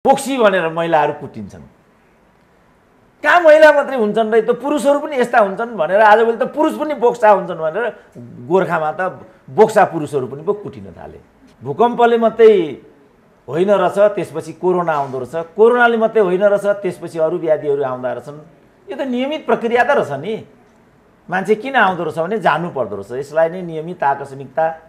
बोक्सी भनेर महिलाहरू कुटिन्छन्। कहाँ महिला मात्रै हुन्छन् र त पुरुषहरू पनि यस्ता हुन्छन् भनेर आजभोलि त पुरुष पनि बोक्सा हुन्छन् भनेर गोर्खामा त बोक्सा पुरुषहरू पनि पो कुटिन थाले। भूकम्पले मात्रै होइन रहेछ, त्यसपछि कोरोना आउँदो रहेछ, कोरोनाले मात्रै होइन रहेछ, त्यसपछि अरू व्याधिहरू आउँदा रहेछन्। यो त नियमित प्रक्रिया त रहेछ नि। मान्छे किन आउँदो रहेछ भने जानु पर्दो रहेछ। यसलाई नै नियमित आकस्मिकता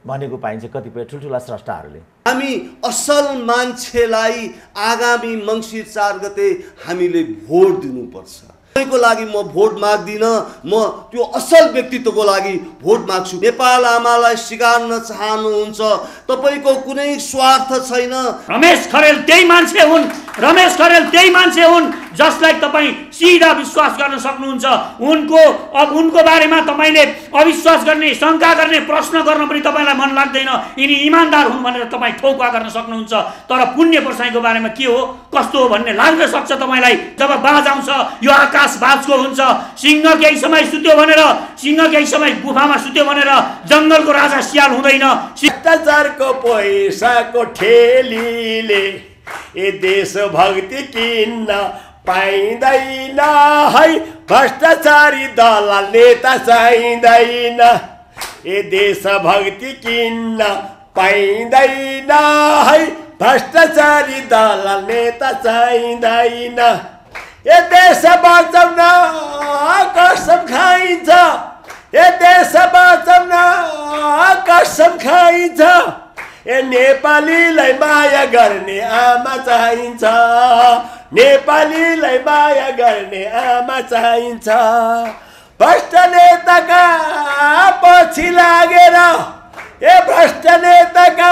भनेको पाइन्छ कतिपय ठुल्ठुला स्रष्टाहरूले। हामी असल मान्छेलाई आगामी मङ्सिर 4 गते हामीले भोट दिनुपर्छ। को लागि म भोट माग्दिन, म त्यो असल व्यक्तित्वको लागि भोट माग्छु। नेपाल आमालाई स्वीकार्न चाहनुहुन्छ, तपाईको कुनै स्वार्थ छैन। रमेश खरेल त्यही मान्छे हुन्, रमेश खरेल त्यही मान्छे हुन् जसलाई तपाईँ सिधा विश्वास गर्न सक्नुहुन्छ। उनको बारेमा तपाईँले अविश्वास गर्ने, शङ्का गर्ने, प्रश्न गर्न पनि तपाईँलाई मन लाग्दैन। यिनी इमान्दार हुन् भनेर तपाईँ ठोक्वा गर्न सक्नुहुन्छ। तर पुण्य पर्साईको बारेमा के हो कस्तो हो भन्ने लाग्न सक्छ तपाईँलाई। जब बाज आउँछ यो आकाश बाजको हुन्छ। सिंह केही समय सुत्यो भनेर, सिंह केही समय गुफामा सुत्यो भनेर जङ्गलको राजा सियाल हुँदैन। भ्रष्टाचारको पैसाको ठेलीले ए देशभक्ति किन्न पाइँदैन है। भ्रष्टाचारी दलाल नेता चाहिँदैन, ए देशभक्ति किन्न पाइँदैन है। भ्रष्टाचारी दलाल नेता चाहिँदैन, ए देश बचाउन कसम खाइन्छ, ए देश बचाउन कसम खाइन्छ। ए नेपालीलाई माया गर्ने आमा चाहिन्छ, नेपालीलाई माया गर्ने आमा चाहिन्छ। भ्रष्ट नेताका पछि लागेर, ए भ्रष्ट नेताका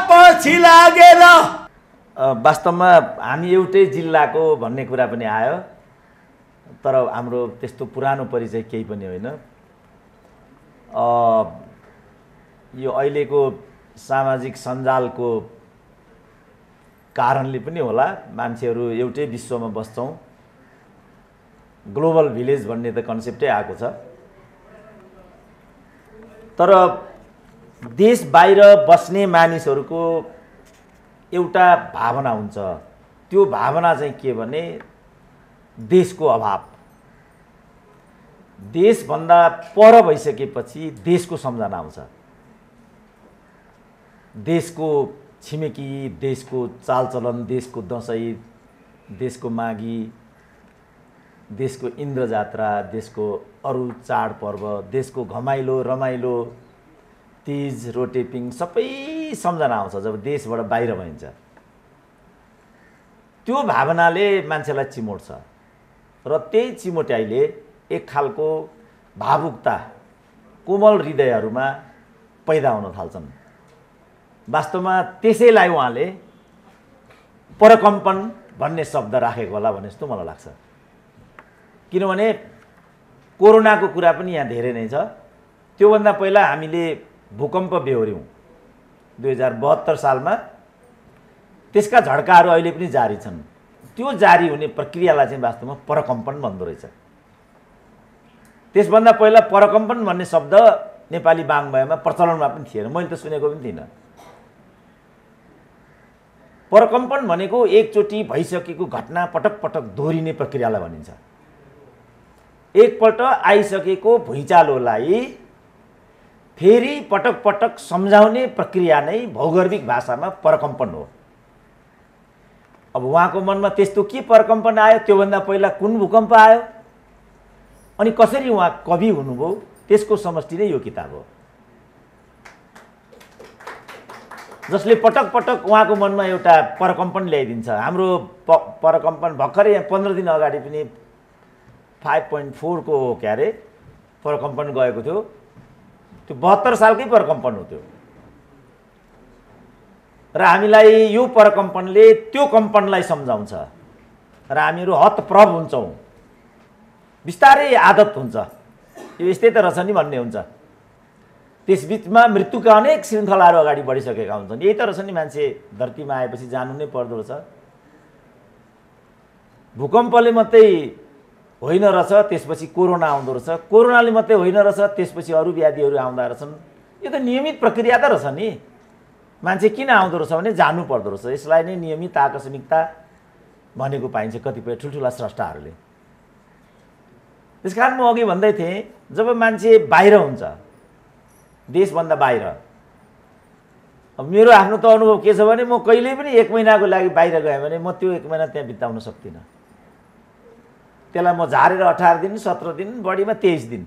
पछि लागेर। वास्तवमा हामी एउटै जिल्लाको भन्ने कुरा पनि आयो, तर हाम्रो त्यस्तो पुरानो परिचय केही पनि होइन। यो अहिलेको सामाजिक सञ्जालको कारणले पनि होला, मान्छेहरू एउटै विश्वमा बस्छौँ। ग्लोबल भिलेज भन्ने त कन्सेप्टै आएको छ। तर देश बाहिर बस्ने मानिसहरूको एउटा भावना हुन्छ। त्यो भावना चाहिँ के भने देशको अभाव। देशभन्दा पर भइसकेपछि देशको सम्झना आउँछ। देशको छिमेकी, देशको चालचलन, देशको दसैँ, देशको माघी, देशको इन्द्र जात्रा, देशको अरू चाडपर्व, देशको घमाइलो रमाइलो, तीज रोटेपिङ सबै सम्झना आउँछ जब देशबाट बाहिर भइन्छ। त्यो भावनाले मान्छेलाई चिमोट्छ र त्यही चिमोट्याइले एक खालको भावुकता कोमल हृदयहरूमा पैदा हुन थाल्छन्। वास्तवमा त्यसैलाई उहाँले परकम्पन भन्ने शब्द राखेको होला भने जस्तो मलाई लाग्छ। किनभने कोरोनाको कुरा पनि यहाँ धेरै नै छ। त्योभन्दा पहिला हामीले भूकम्प बेहोर्यौँ 2072 सालमा। त्यसका झड्काहरू अहिले पनि जारी छन्। त्यो जारी हुने प्रक्रियालाई चाहिँ वास्तवमा परकम्पन भन्दो रहेछ। त्यसभन्दा पहिला परकम्पन भन्ने शब्द नेपाली वाङ्मयमा प्रचलनमा पनि थिएन, मैले त सुनेको पनि थिइनँ। परकम्पन भनेको एकचोटि भइसकेको घटना पटक पटक दोहोरिने प्रक्रियालाई भनिन्छ। एकपल्ट आइसकेको भुइँचालोलाई फेरि पटक पटक सम्झाउने प्रक्रिया नै भौगर्भिक भाषामा परकम्पन हो। अब उहाँको मनमा त्यस्तो के परकम्पन आयो, त्योभन्दा पहिला कुन भूकम्प आयो, अनि कसरी उहाँ कवि हुनुभयो, त्यसको समष्टि नै यो किताब हो, जसले पटक पटक उहाँको मनमा एउटा परकम्पन ल्याइदिन्छ। हाम्रो परकम्पन भर्खरै 15 दिन अगाडि पनि 5.4 को हो क्या अरे परकम्पन गएको थियो। त्यो 72 सालकै परकम्पन हो त्यो। र हामीलाई यो परकम्पनले त्यो कम्पनलाई सम्झाउँछ र हामीहरू हतप्रभ हुन्छौँ। बिस्तारै आदत हुन्छ, यो यस्तै त रहेछ नि भन्ने हुन्छ। त्यसबिचमा मृत्युका अनेक श्रृङ्खलाहरू अगाडि बढिसकेका हुन्छन्। यही त रहेछ नि, मान्छे धरतीमा आएपछि जानु नै पर्दो रहेछ। भूकम्पले मात्रै होइन रहेछ, त्यसपछि कोरोना आउँदो रहेछ, कोरोनाले मात्रै होइन रहेछ, त्यसपछि अरू व्याधिहरू आउँदा रहेछन्। यो त नियमित प्रक्रिया त रहेछ नि। मान्छे किन आउँदो रहेछ भने जानु पर्दो रहेछ। यसलाई नै नियमित आकस्मिकता भनेको पाइन्छ कतिपय ठुल्ठुला स्रष्टाहरूले। त्यस कारण म अघि भन्दै थिएँ, जब मान्छे बाहिर हुन्छ, देशभन्दा बाहिर, अब मेरो आफ्नो त अनुभव के छ भने म कहिल्यै पनि 1 महिनाको लागि बाहिर गएँ भने म त्यो 1 महिना त्यहाँ बिताउन सक्दिनँ। त्यसलाई म झारेर 18 दिन, 17 दिन, बढीमा 23 दिन।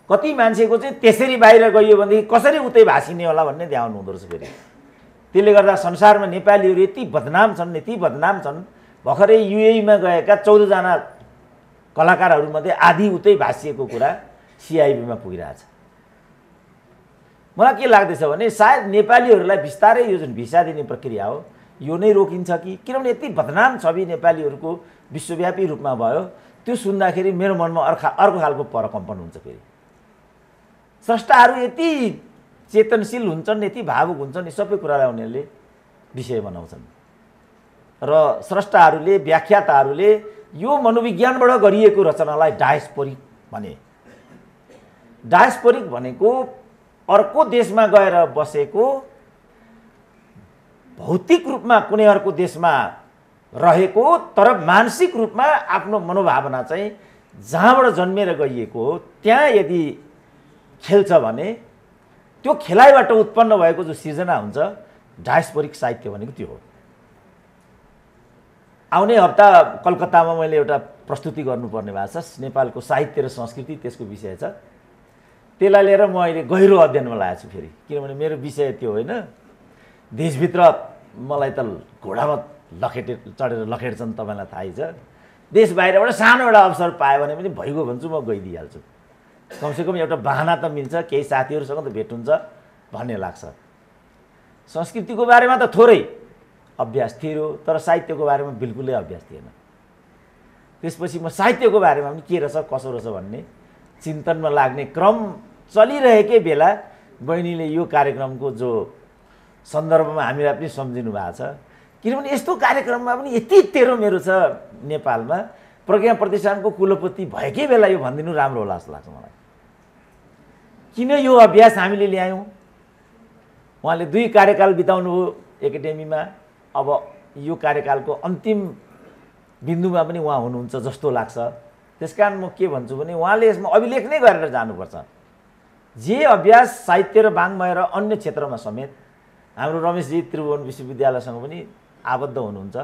कति मान्छेको चाहिँ त्यसरी बाहिर गइयो भनेदेखि कसरी उतै भासिने होला भन्ने ध्यान हुँदो रहेछ फेरि। त्यसले गर्दा संसारमा नेपालीहरू यति बदनाम छन्, यति बदनाम छन्। भर्खरै युएईमा गएका 14 जना कलाकारहरूमध्ये आधी उतै भासिएको कुरा सिआइबीमा पुगिरहेछ। मलाई के लाग्दैछ भने सायद नेपालीहरूलाई बिस्तारै यो जुन भिसा दिने प्रक्रिया हो यो नै रोकिन्छ कि, किनभने यति बदनाम छवि नेपालीहरूको विश्वव्यापी रूपमा भयो। त्यो सुन्दाखेरि मेरो मनमा अर्को खालको परकम्पन हुन्छ। फेरि स्रष्टाहरू यति चेतनशील हुन्छन्, यति भावुक हुन्छन्, यी सबै कुरालाई उनीहरूले विषय बनाउँछन् र स्रष्टाहरूले, व्याख्याताहरूले यो मनोविज्ञानबाट गरिएको रचनालाई डायस्पोरिक भने। डायस्पोरिक भनेको अर्को देशमा गएर बसेको, भौतिक रूपमा कुनै अर्को देशमा रहेको तर मानसिक रूपमा आफ्नो मनोभावना चाहिँ जहाँबाट जन्मेर गइएको हो त्यहाँ यदि खेल्छ भने त्यो खेलाइबाट उत्पन्न भएको जो सिर्जना हुन्छ, डायस्पोरिक साहित्य भनेको त्यो हो। आउने हप्ता कलकत्तामा मैले एउटा प्रस्तुति गर्नुपर्ने भएको छ, नेपालको साहित्य र संस्कृति त्यसको विषय छ। त्यसलाई लिएर म अहिले गहिरो अध्ययनमा लागेको छु फेरि, किनभने मेरो विषय त्यो होइन। देशभित्र मलाई त घोडामा चढेर लखेट्छन्, तपाईँलाई थाहै छ। देश बाहिरबाट सानो एउटा अवसर पायो भने पनि भइगयो भन्छु, म गइदिइहाल्छु। कमसेकम एउटा बहाना त मिल्छ, केही साथीहरूसँग त भेट हुन्छ भन्ने लाग्छ। संस्कृतिको बारेमा त थोरै अभ्यास थियो, तर साहित्यको बारेमा बिल्कुलै अभ्यास थिएन। त्यसपछि म साहित्यको बारेमा पनि के रहेछ कसो रहेछ भन्ने चिन्तनमा लाग्ने क्रम चलिरहेकै बेला बहिनीले यो कार्यक्रमको जो सन्दर्भमा हामीलाई पनि सम्झिनु भएको छ। किनभने यस्तो कार्यक्रममा पनि यति तेरो मेरो छ नेपालमा, प्रज्ञा प्रतिष्ठानको कुलपति भएकै बेला यो भनिदिनु राम्रो होला जस्तो लाग्छ मलाई। किन यो अभ्यास हामीले ल्यायौँ? उहाँले 2 कार्यकाल बिताउनु हो एकाडेमीमा, अब यो कार्यकालको अन्तिम बिन्दुमा पनि उहाँ हुनुहुन्छ जस्तो लाग्छ। त्यसकारण म के भन्छु भने उहाँले यसमा अभिलेख नै गरेर जानुपर्छ। जे अभ्यास साहित्य र वाङ्मय र अन्य क्षेत्रमा समेत हाम्रो रमेशजी त्रिभुवन विश्वविद्यालयसँग पनि आबद्ध हुनुहुन्छ।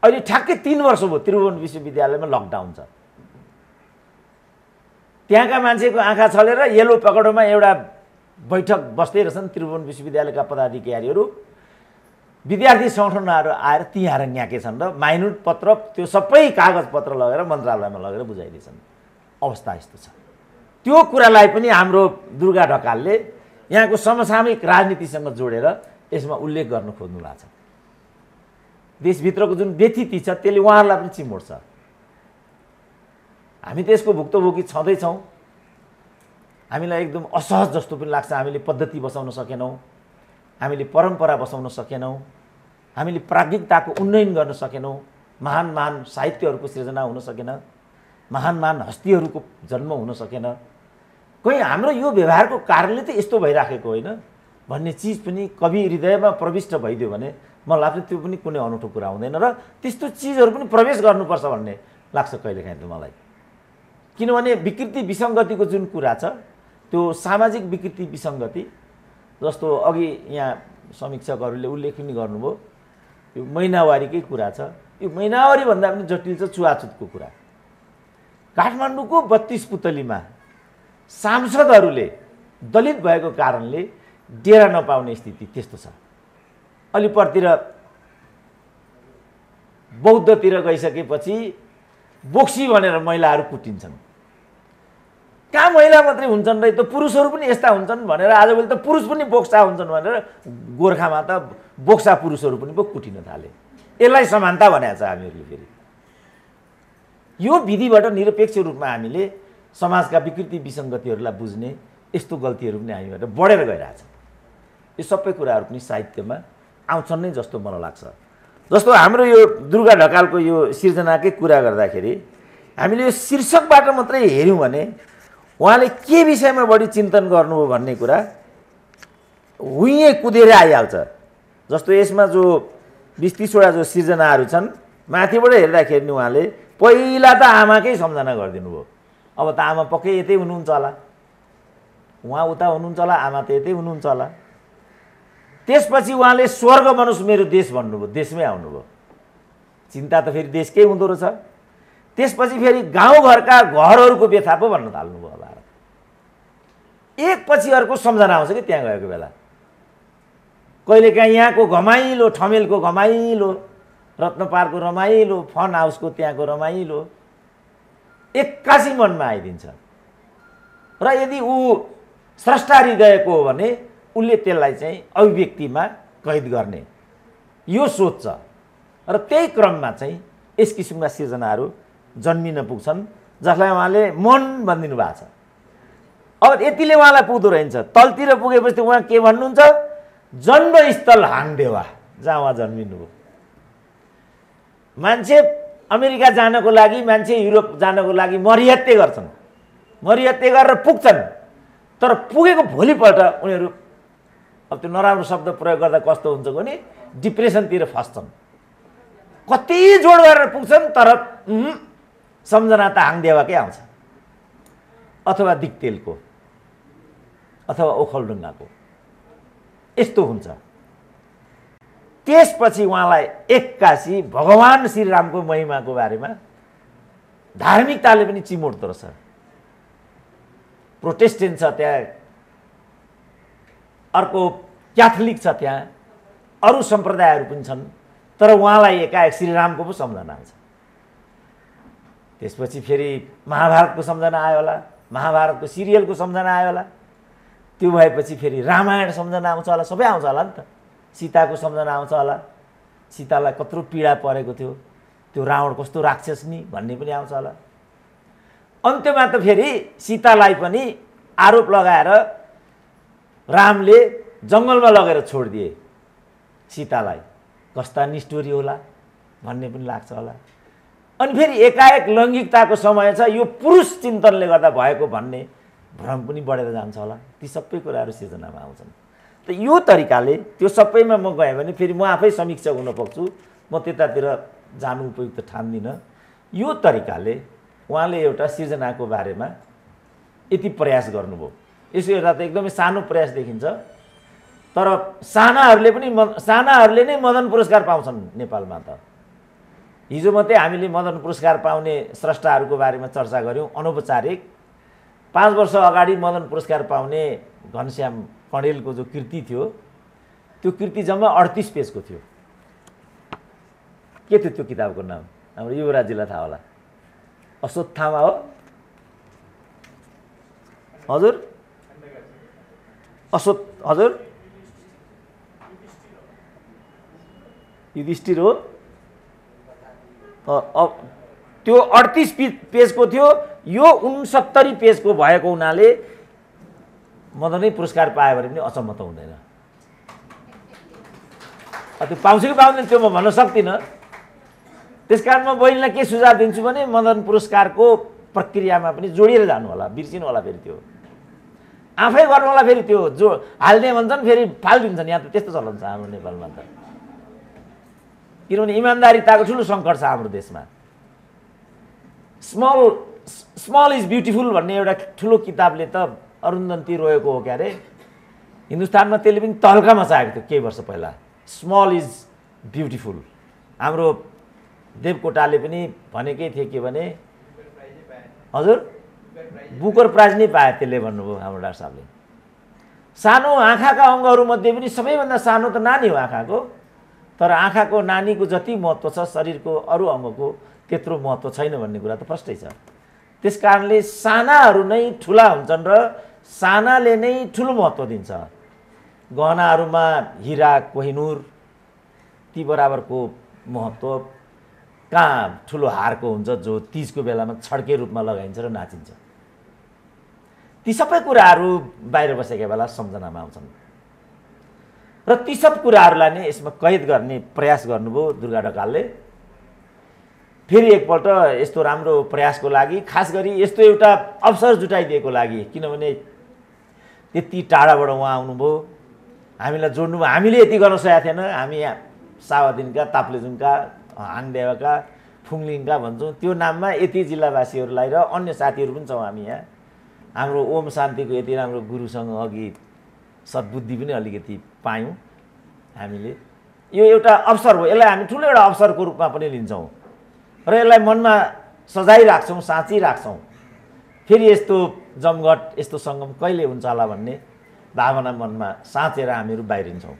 अहिले ठ्याक्कै 3 वर्ष भयो त्रिभुवन विश्वविद्यालयमा लकडाउन छ। त्यहाँका मान्छेको आँखा छलेर येलो पकडोमा एउटा बैठक बस्दै रहेछन् त्रिभुवन विश्वविद्यालयका पदाधिकारीहरू। विद्यार्थी सङ्गठनहरू आएर ती आएर न्याकेछन् र माइनुट पत्र त्यो सबै कागजपत्र लगेर मन्त्रालयमा लगेर बुझाइदिएछन्। अवस्था यस्तो छ। त्यो कुरालाई पनि हाम्रो दुर्गा ढकालले यहाँको समसामयिक राजनीतिसँग जोडेर यसमा उल्लेख गर्न खोज्नु भएको छ। देशभित्रको जुन व्यथिति छ त्यसले उहाँहरूलाई पनि चिमोड्छ। हामी त्यसको भुक्तभोगी छँदैछौँ। हामीलाई एकदम असहज जस्तो पनि लाग्छ। हामीले पद्धति बसाउन सकेनौँ, हामीले परम्परा बसाउन सकेनौँ, हामीले प्राज्ञिकताको उन्नयन गर्न सकेनौँ, महान महान साहित्यहरूको सृजना हुन सकेन, महान महान हस्तीहरूको जन्म हुन सकेन। कहीँ हाम्रो यो व्यवहारको कारणले त यस्तो भइराखेको होइन भन्ने चिज पनि कवि हृदयमा प्रविष्ट भइदियो भने मलाई लाग्छ त्यो पनि कुनै अनौठो कुरा हुँदैन र त्यस्तो चिजहरू पनि प्रवेश गर्नुपर्छ भन्ने लाग्छ कहिलेकाहीँ त मलाई। किनभने विकृति विसङ्गतिको जुन कुरा छ त्यो सामाजिक विकृति विसङ्गति, जस्तो अघि यहाँ समीक्षकहरूले उल्लेख पनि गर्नुभयो, यो महिनावारीकै कुरा छ। यो महिनावारी भन्दा पनि जटिल छ छुवाछुतको कुरा। काठमाडौँको 32 पुतलीमा सांसदहरूले दलित भएको कारणले डेरा नपाउने स्थिति त्यस्तो छ। अलिपुरतिर बौद्धतिर गइसकेपछि बोक्सी भनेर महिलाहरू कुटिन्छन्। कहाँ महिला मात्रै हुन्छन् र त पुरुषहरू पनि यस्ता हुन्छन् भनेर आजभोलि त पुरुष पनि बोक्सा हुन्छन् भनेर गोर्खामा त बोक्सा पुरुषहरू पनि पो कुटिन थाले। यसलाई समानता भनेको छ हामीहरूले। फेरि यो विधिबाट निरपेक्ष रूपमा हामीले समाजका विकृति विसङ्गतिहरूलाई बुझ्ने यस्तो गल्तीहरू पनि हामीबाट बढेर गइरहेछ। यो सबै कुराहरू पनि साहित्यमा आउँछन् नै जस्तो मलाई लाग्छ। जस्तो हाम्रो यो दुर्गा ढकालको यो सिर्जनाकै कुरा गर्दाखेरि हामीले यो शीर्षकबाट मात्रै हेऱ्यौँ भने उहाँले के विषयमा बढी चिन्तन गर्नुभयो भन्ने कुरा हुइए कुदेर आइहाल्छ। जस्तो यसमा जो 20-30वटा जो सिर्जनाहरू छन्, माथिबाट हेर्दाखेरि नि उहाँले पहिला त आमाकै सम्झना गरिदिनु भयो। अब त आमा पक्कै यतै हुनुहुन्छ होला, उहाँ उता हुनुहुन्छ होला, आमा त यतै हुनुहुन्छ होला। त्यसपछि उहाँले स्वर्ग बनोस् मेरो देश भन्नुभयो, देशमै आउनुभयो। चिन्ता त फेरि देशकै हुँदो रहेछ। त्यसपछि फेरि गाउँघरका घरहरूको व्यथा पो भन्न थाल्नुभयो। अब एकपछि अर्को सम्झना आउँछ कि त्यहाँ गएको बेला। कहिलेकाहीँ यहाँको घमाइलो, ठमेलको घमाइलो, रत्नपारको रमाइलो, फन हाउसको त्यहाँको रमाइलो एक्कासी मनमा आइदिन्छ। र यदि ऊ स्रष्टा हृदयको हो भने उसले त्यसलाई चाहिँ अभिव्यक्तिमा कैद गर्ने यो सोच छ। र त्यही क्रममा चाहिँ यस किसिमका सिर्जनाहरू जन्मिन पुग्छन्, जसलाई उहाँले मन भनिदिनु भएको छ। अब यतिले उहाँलाई पुग्दो रहन्छ। तलतिर पुगेपछि उहाँ के भन्नुहुन्छ? जन्मस्थल हाङदेवा, जहाँ उहाँ जन्मिनुभयो। मान्छे अमेरिका जानको लागि, मान्छे युरोप जानको लागि मरिहत्ते गर्छन्, मरिहत्ते गरेर पुग्छन्। तर पुगेको भोलिपल्ट उनीहरू, अब त्यो नराम्रो शब्द प्रयोग गर्दा कस्तो हुन्छ भने डिप्रेसनतिर फस्छन्। कति जोड गरेर पुग्छन् तर सम्झना त हाङदेवाकै आउँछ, अथवा दिक्तेलको, अथवा ओखलढुङ्गाको। यस्तो हुन्छ। त्यसपछि उहाँलाई एक्कासी भगवान श्रीरामको महिमाको बारेमा धार्मिकताले पनि चिमोट्दो रहेछ। प्रोटेस्टेन्ट छ त्यहाँ, अर्को क्याथोलिक छ त्यहाँ, अरू सम्प्रदायहरू पनि छन्, तर उहाँलाई एकाएक श्रीरामको पो सम्झना आउँछ। त्यसपछि फेरि महाभारतको सम्झना आयो होला, महाभारतको सिरियलको सम्झना आयो होला। त्यो भएपछि फेरि रामायण सम्झना आउँछ होला, सबै आउँछ होला नि त। सीताको सम्झना आउँछ होला, सीतालाई कत्रो पीडा परेको थियो, त्यो रावण कस्तो राक्षस नि भन्ने पनि आउँछ होला। अन्त्यमा त फेरि सीतालाई पनि आरोप लगाएर रामले जङ्गलमा लगेर छोडिदिए सीतालाई, कस्ता निष्ठुरी होला भन्ने पनि लाग्छ होला। अनि फेरि एकाएक लैङ्गिकताको समय छ, यो पुरुष चिन्तनले गर्दा भएको भन्ने भ्रम पनि बढेर जान्छ होला। ती सबै कुराहरू सिर्जनामा आउँछन्। त यो तरिकाले त्यो सबैमा म गएँ भने फेरि म आफै समीक्षक हुन सक्छु, म त्यतातिर जानु उपयुक्त ठान्दिनँ। यो तरिकाले उहाँले एउटा सिर्जनाको बारेमा यति प्रयास गर्नुभयो। यसो हेर्दा त एकदमै सानो प्रयास देखिन्छ, तर सानाहरूले नै मदन पुरस्कार पाउँछन् नेपालमा। त हिजो मात्रै हामीले मदन पुरस्कार पाउने स्रष्टाहरूको बारेमा चर्चा गऱ्यौँ। अनौपचारिक 5 वर्ष अगाडि मदन पुरस्कार पाउने घनश्याम कणेलको जो कृति थियो, त्यो कृति जम्मा 38 पेजको थियो। के थियो त्यो किताबको नाम? हाम्रो युवराजीलाई थाहा होला, अश्वत्थामा हो हजुर? हजुर युधिष्ठिर हो। त्यो 38 पेजको थियो, यो 69 पेजको भएको हुनाले मदनै पुरस्कार पायो भने पनि अचम्म त हुँदैन। त्यो पाउँछ कि पाउँदैन त्यो म भन्न सक्दिनँ। त्यसकारण म बहिनीलाई के सुझाव दिन्छु भने मदन पुरस्कारको प्रक्रियामा पनि जोडिएर जानु होला, बिर्सिनु होला। फेरि त्यो आफै गर्नु होला, फेरि त्यो जो हाल्ने भन्छन् फेरि फालिदिन्छन्। यहाँ त त्यस्तो चलन छ हाम्रो नेपालमा त, किनभने इमान्दारिताको ठुलो सङ्कट छ हाम्रो देशमा। स्मल इज ब्युटिफुल भन्ने एउटा ठुलो किताबले त अरुन्धती रोएको हो क्या अरे। हिन्दुस्तानमा त्यसले पनि तहल्का मचाएको थियो केही वर्ष पहिला। Small is beautiful. हाम्रो देवकोटाले पनि भनेकै थिए के भने, हजुर बुकर प्राइज नै पाए त्यसले भन्नुभयो हाम्रो डाक्टर साहबले। सानो आँखाका अङ्गहरूमध्ये पनि सबैभन्दा सानो त नानी हो आँखाको, तर आँखाको नानीको जति महत्त्व छ शरीरको अरू अङ्गको त्यत्रो महत्त्व छैन भन्ने कुरा त प्रष्टै छ। त्यस कारणले सानाहरू नै ठुला हुन्छन् र सानाले नै ठुलो महत्त्व दिन्छ। गहनाहरूमा हिरा कोहिनुर ती बराबरको महत्त्व कहाँ ठुलो हारको हुन्छ जो तीजको बेलामा छड्के रूपमा लगाइन्छ र नाचिन्छ। ती सबै कुराहरू बाहिर बसेका बेला सम्झनामा आउँछन् र ती सब कुराहरूलाई नै यसमा कैद गर्ने प्रयास गर्नुभयो दुर्गा ढकालले। फेरि एकपल्ट यस्तो राम्रो प्रयासको लागि, खास गरी यस्तो एउटा अवसर जुटाइदिएको लागि, किनभने त्यति टाढाबाट उहाँ आउनुभयो, हामीलाई जोड्नु हामीले यति गर्न सकेका थिएन। हामी यहाँ सावादिनका, ताप्लेजुङका, हाङदेवाका, फुङलिङका भन्छौँ, त्यो नाममा यति जिल्लावासीहरूलाई र अन्य साथीहरू पनि छौँ हामी यहाँ। हाम्रो ओम शान्तिको यति राम्रो गुरुसँग अघि सद्बुद्धि पनि अलिकति पायौँ हामीले। यो एउटा अवसर हो, यसलाई हामी ठुलो एउटा अवसरको रूपमा पनि लिन्छौँ र यसलाई मनमा सजाइराख्छौँ, साँचिराख्छौँ। फेरि यस्तो जमघट, यस्तो सङ्गम कहिले हुन्छ होला भन्ने भावना मनमा साँचेर हामीहरू बाहिरिन्छौँ।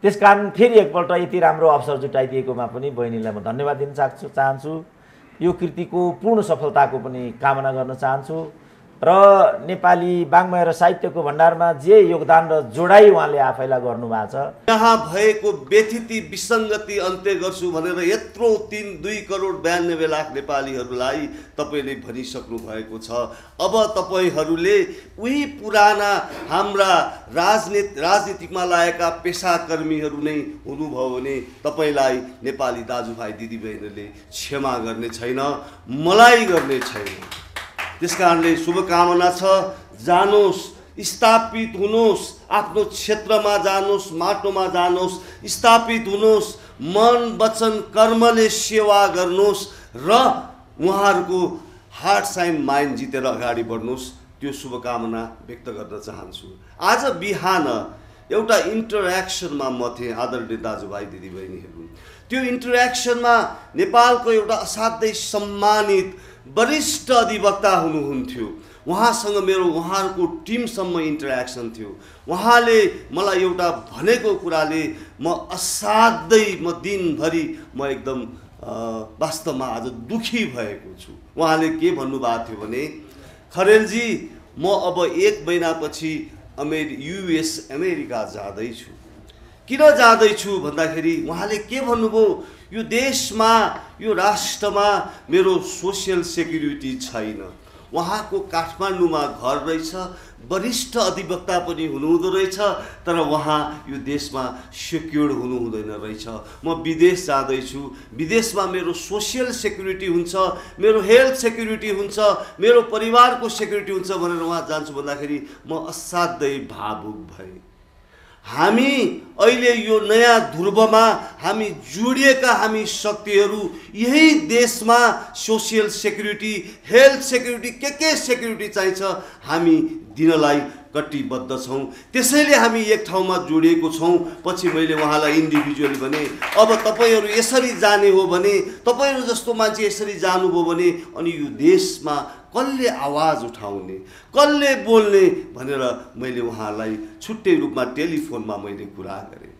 त्यसकारण फेरि एकपल्ट यति राम्रो अवसर जुटाइदिएकोमा पनि बहिनीलाई म धन्यवाद दिन चाहन्छु। यो कृतिको पूर्ण सफलताको पनि कामना गर्न चाहन्छु र नेपाली वाङ्मय र साहित्यको भण्डारमा जे योगदान र जोडाइ उहाँले आफैलाई गर्नुभएको छ, यहाँ भएको व्यथिति विसङ्गति अन्त्य गर्छु भनेर यत्रो 2 करोड 92 लाख नेपालीहरूलाई तपाईँले भनिसक्नु भएको छ। अब तपाईँहरूले उही पुराना हाम्रा राजनीतिकमा लागेका पेसाकर्मीहरू नै हुनुभयो भने तपाईँलाई नेपाली दाजुभाइ दिदीबहिनीहरूले क्षमा गर्ने छैन, मलाई गर्ने छैन। त्यसकारणले शुभकामना छ, जानुहोस्, स्थापित हुनुहोस्, आफ्नो क्षेत्रमा जानुहोस्, माटोमा जानुहोस्, स्थापित हुनुहोस्, मन वचन कर्मले सेवा गर्नुहोस् र उहाँहरूको हार्ट्स एन्ड माइन्ड जितेर अगाडि बढ्नुहोस्। त्यो शुभकामना व्यक्त गर्न चाहन्छु। आज बिहान एउटा इन्टरेक्सनमा म थिएँ आदरणीय दाजुभाइ दिदीबहिनीहरू। त्यो इन्टरेक्सनमा नेपालको एउटा असाध्यै सम्मानित वरिष्ठ अधिवक्ता हुनुहुन्थ्यो, उहाँसँग मेरो उहाँहरूको टिमसम्म इन्टरेक्सन थियो। उहाँले मलाई एउटा भनेको कुराले म असाध्यै दिनभरि म एकदम वास्तवमा आज दुखी भएको छु। उहाँले के भन्नुभएको थियो भने, खरेलजी म अब 1 महिनापछि युएस अमेरिका जाँदैछु। किन जाँदैछु भन्दाखेरि उहाँले के भन्नुभयो, यो देशमा यो राष्ट्रमा मेरो सोसियल सेक्युरिटी छैन। उहाँको काठमाडौँमा घर रहेछ, वरिष्ठ अधिवक्ता पनि हुनुहुँदो रहेछ, तर उहाँ यो देशमा सेक्युर्ड हुनुहुँदैन रहेछ। म विदेश जाँदैछु, विदेशमा मेरो सोसियल सेक्युरिटी हुन्छ, मेरो हेल्थ सेक्युरिटी हुन्छ, मेरो परिवारको सेक्युरिटी हुन्छ भनेर उहाँ जान्छु भन्दाखेरि म असाध्यै भावुक भएँ। हामी अहिले यो नयाँ ध्रुवमा हामी जोडिएका हामी शक्तिहरू यही देशमा सोसियल सेक्युरिटी, हेल्थ सेक्युरिटी, के सेक्युरिटी चाहिन्छ हामी दिनलाई कटिबद्ध छौँ। त्यसैले हामी एक ठाउँमा जोडिएको छौँ। पछि मैले उहाँलाई इन्डिभिजुअली भने, अब तपाईँहरू यसरी जाने हो भने, तपाईँहरू जस्तो मान्छे यसरी जानुभयो भने अनि यो देशमा कसले आवाज उठाउने, कसले बोल्ने भनेर मैले उहाँलाई छुट्टै रूपमा टेलिफोनमा मैले कुरा गरेँ।